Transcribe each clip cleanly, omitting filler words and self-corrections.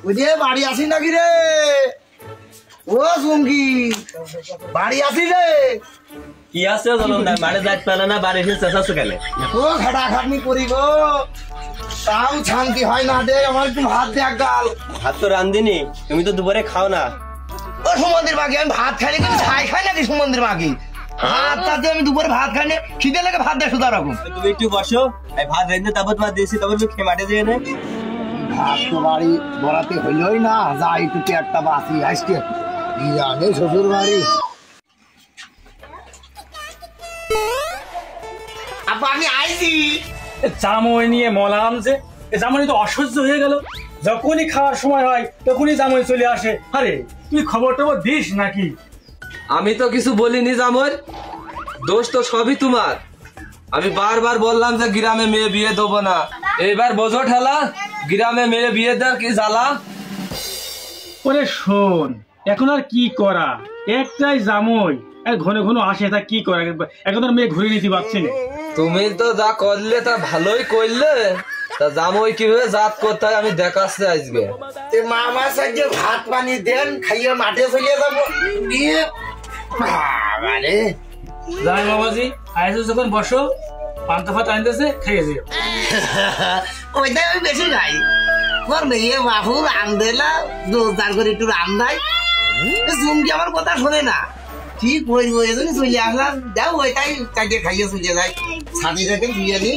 ওই যে বাড়ি আসি নাকি রে? ও জঙ্গি বাড়ি আসি রে? কি আছে জানো না, বাড়ি যাইতে পারলে না, বাড়ি এসে চেঁচাচ্ছ কেন? ও খাটাখাটনি করি গো, তাও শান্তি হয় না দে। আমার একটু ভাত দে গাল। ভাত তো রান্ধিনি, তুমি তো দুপুরে খাও না। ও সুমন্দির বাকি আমি ভাত খাই না, কিন্তু ছাই খাই নাকি সুমন্দির বাকি? ভাত তাতে আমি দুপুরে ভাত খাই না, খিদে লেগে ভাত দেয় শুধু রকম। তুমি একটু বসো, এই ভাত রেঁধে তারপর তোমার দিয়েছি, তারপর তুমি খেয়ে মাঠে যেয়ে নে। ভাত তো বাড়ি বরাতে হইলই না, যা একটু একটা বাসি আসছে জানে শ্বশুর বাড়ি। আপা আমি আইছি। জামই নিয়ে মলাম যে জামনি তো অসহ্য হয়ে গেল। যখনই খাওয়ার সময় হয় তখনই জামই চলে আসে। আরে তুই খবর টবর দিস নাকি? আমি তো কিছু বলিনি জামর, দোষ তো সবই তোমার। আমি বারবার বললাম যে গ্রামে মেয়ে বিয়ে দেবো না, এইবার বোঝো ঠেলা, গ্রামে মেয়ে বিয়ে দেওয়ার কি জ্বালা। ওরে শোন, এখন আর কি করা, একটাই জামই আর ঘন ঘন আসে, তা কি করা, এখন আর মেয়ে ঘুরে নিতে পারছি না। তুমি তো যা করলে তা ভালোই করলে, তা জামই কিভাবে জাত করতে হয় আমি দেখাচ্ছি আজকে। মামার সাথে ভাত পানি দেন, খাইয়ে মাঠে চলে যাবো। যাই বাবাজি, আইসো যখন বসো, পান্তা ভাত আনতেছে, খেয়ে যেও। ওইটাই আমি বেশি খাই। তোর মেয়ে বাহু রান দিলা, জোরদার করে একটু রান দেয়। জুমকি আমার কথা শোনে না, ঠিক করবো এজন্য চলে আসলাম। যাও ওইটাই চাইতে খাইয়ে চলে যায়, ছাদি থেকে ধুয়ে নি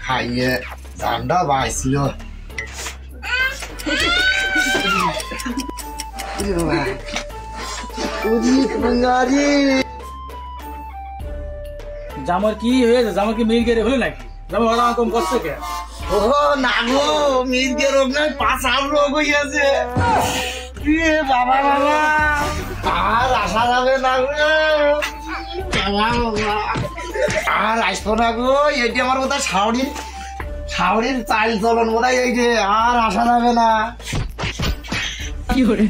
খাইয়ে ঠান্ডা বাইছিল। জামার কি হয়েছে? জামার কি মিল গেড়ে হলো নাকি? জামা ওরা কম করছে কে? ও না গো, মির্গে রোগ নয়, পাশার রোগ হইয়াছে। বাবা বাবা, আর আসা যাবে না গো, আর আসবো না গো। এটি আমার বোধহয় শাওরির চাল চলন বোধহয়, এই যে আর আসা যাবে না। কি করে